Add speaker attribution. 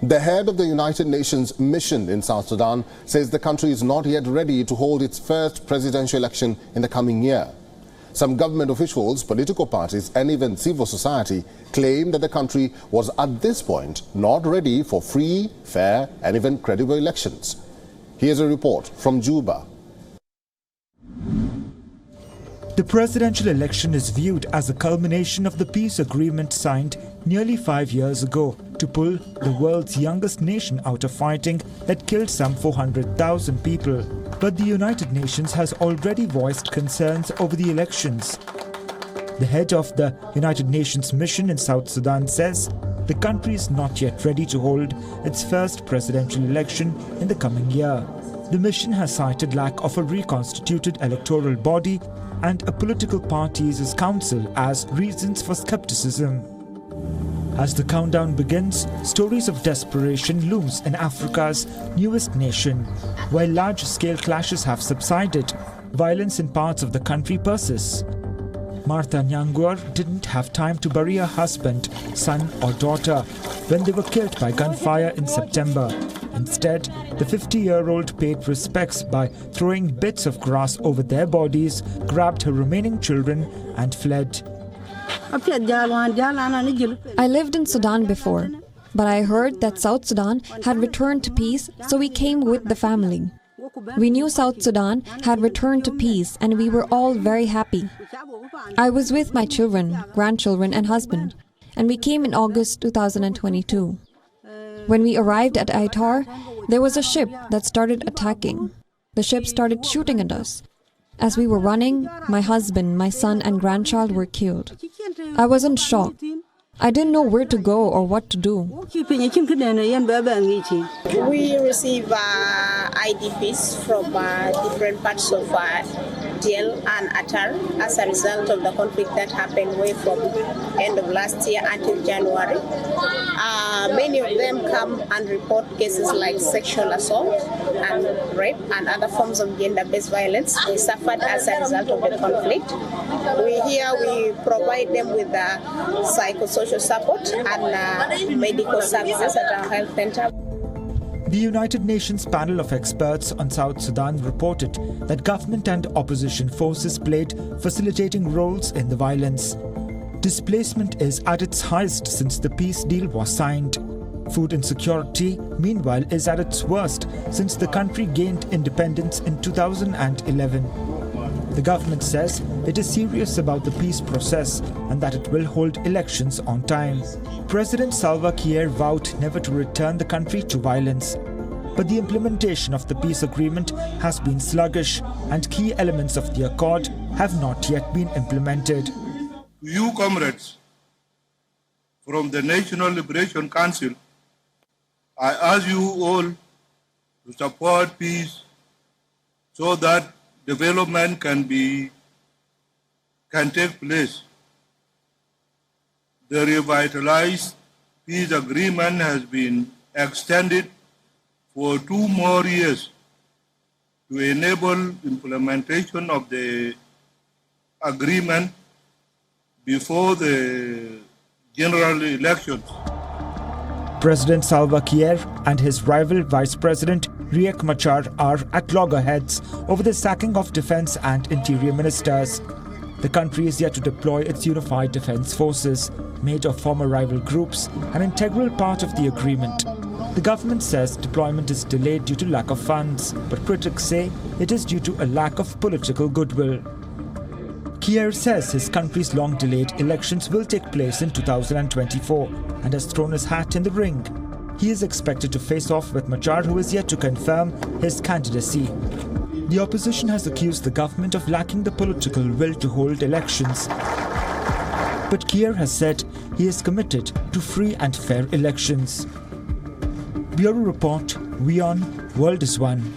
Speaker 1: The head of the United Nations mission in South Sudan says the country is not yet ready to hold its first presidential election in the coming year. Some government officials, political parties and even civil society claim that the country was at this point not ready for free, fair and even credible elections. Here's a report from Juba.
Speaker 2: The presidential election is viewed as a culmination of the peace agreement signed nearly 5 years ago to pull the world's youngest nation out of fighting that killed some 400,000 people. But the United Nations has already voiced concerns over the elections. The head of the United Nations mission in South Sudan says the country is not yet ready to hold its first presidential election in the coming year. The mission has cited lack of a reconstituted electoral body and a political parties' council as reasons for skepticism. As the countdown begins, stories of desperation looms in Africa's newest nation. While large-scale clashes have subsided, violence in parts of the country persists. Martha Nyangwer didn't have time to bury her husband, son or daughter when they were killed by gunfire in September. Instead, the 50-year-old paid respects by throwing bits of grass over their bodies, grabbed her remaining children and fled.
Speaker 3: I lived in Sudan before, but I heard that South Sudan had returned to peace, so we came with the family. We knew South Sudan had returned to peace and we were all very happy. I was with my children, grandchildren and husband, and we came in August 2022. When we arrived at Aitar, there was a ship that started attacking. The ship started shooting at us. As we were running, my husband, my son and grandchild were killed. I was in shock. I didn't know where to go or what to do.
Speaker 4: We receive IDPs from different parts of Diel and Atar as a result of the conflict that happened way from end of last year until January. Many of them come and report cases like sexual assault and rape and other forms of gender-based violence they suffered as a result of the conflict. We provide them with psychosocial support and medical services at our health center.
Speaker 2: The United Nations panel of experts on South Sudan reported that government and opposition forces played facilitating roles in the violence. Displacement is at its highest since the peace deal was signed. Food insecurity, meanwhile, is at its worst since the country gained independence in 2011. The government says it is serious about the peace process and that it will hold elections on time. President Salva Kiir vowed never to return the country to violence. But the implementation of the peace agreement has been sluggish and key elements of the accord have not yet been implemented.
Speaker 5: To you, comrades, from the National Liberation Council, I ask you all to support peace so that development can take place. The revitalized peace agreement has been extended for 2 more years to enable implementation of the agreement before the general elections.
Speaker 2: President Salva Kiir and his rival Vice President Riek Machar are at loggerheads over the sacking of defense and interior ministers. The country is yet to deploy its unified defense forces, made of former rival groups, an integral part of the agreement. The government says deployment is delayed due to lack of funds, but critics say it is due to a lack of political goodwill. Kiir says his country's long-delayed elections will take place in 2024 and has thrown his hat in the ring. He is expected to face off with Machar, who is yet to confirm his candidacy. The opposition has accused the government of lacking the political will to hold elections. But Kiir has said he is committed to free and fair elections. Bureau Report, WION World is One.